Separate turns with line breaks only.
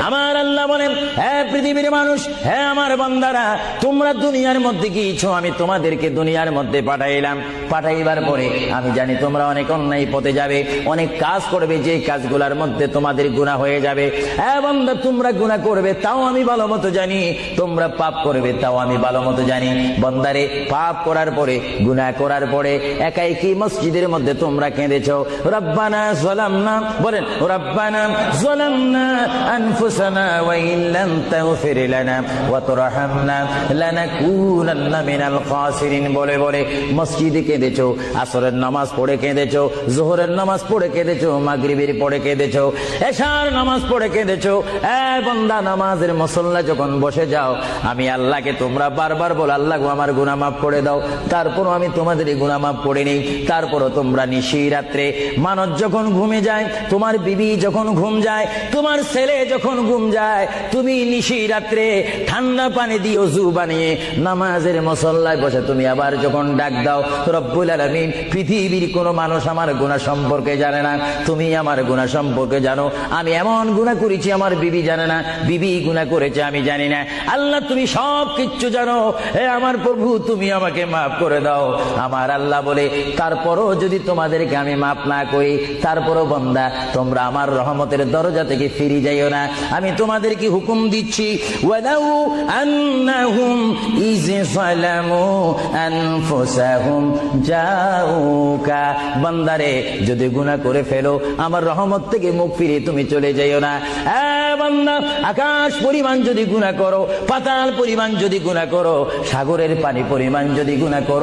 আমার আল্লাহ বলেন, হে পৃথিবীর মানুষ, হে আমার বান্দারা, তোমরা দুনিয়ার মধ্যে গিয়েছো, আমি তোমাদেরকে দুনিয়ার মধ্যে পাঠাইলাম। পাঠাইবার পরে আমি জানি তোমরা অনেক অন্যায় পথে যাবে, অনেক কাজ করবে, যে কাজগুলোর মধ্যে তোমাদের গুনাহ হয়ে যাবে। হ্যাঁ বান্দা, তোমরা গুনাহ করবে তাও আমি ভালো মতো জানি, তোমরা পাপ করবে তাও আমি ভালো মতো জানি। বান্দারে, পাপ করার পরে, গুনাহ করার পরে একাই কি মসজিদের মধ্যে তোমরা কেঁদেছো, রব্বানা যালামনা, বলেন রব্বানা যালামনা আনফুসানা ওয়া ইন লাম তাগফির লানা ওয়া তুরহামনা লানাকুনান্না মিনাল খাসিরিন বলে বলে মসজিদে কেঁদেছো, আসরের নামাজ পড়ে কেঁদেছো, যোহরের নামাজ পড়ে কেঁদেছো, মাগরিবের পড়ে কেঁদেছো, এশার নামাজ পড়ে কেঁদেছো। বান্দা, নামাজের মুসল্লা যখন বসে যাও, আমি আল্লাহকে তোমরা বারবার বল, আল্লাহ গো আমার গুনাহ মাফ করে দাও। তারপরও আমি তোমাদের গুনাহ মাফ করে নেই। তারপরও তোমরা নিশি রাত্রে, মানুষ যখন ঘুমে যায়, তোমার বিবি যখন ঘুম যায়, তোমার ছেলে যখন ঘুম যায়, তুমি নিশি রাত্রে ঠান্ডা পানি দিয়ে ওযু বানিয়ে নামাজের মুসল্লায় বসে তুমি আবার যখন ডাক দাও, রব্বুল আলামিন, পৃথিবীর কোনো মানুষ আমার গুনাহ সম্পর্কে জানে না, তুমি আমার গুনাহ সম্পর্কে জানো। আমি এমন গুনাহ করেছি আমার বিবি জানে না, বিবি গুনাহ করেছে আমি জানি না। আল্লাহ, তুমি সব কিচ্ছু জানো। হে আমার প্রভু, তুমি আমাকে মাফ করে দাও। আমার আল্লাহ বলে, তারপরও যদি তোমাদেরকে আমি মাফ না করি, তারপরও বান্দা, তোমরা আমার রহমতের দরজা থেকে ফিরে যাইও না। আমি তোমাদেরকে হুকুম দিচ্ছি, ওয়ালাউ আন্নাহুম ইয যালামু আনফুসাহুম জাউকা, বান্দারে, যদি গুনাহ করে ফেলো, আমার রহমত থেকে মুখ ফিরে তুমি চলে যাইও না। বান্দা, আকাশ পরিমাণ যদি গুনাহ করো, পাতাল পরিমাণ যদি গুনাহ করো, সাগরের পানি পরিমাণ যদি গুনাহ করো,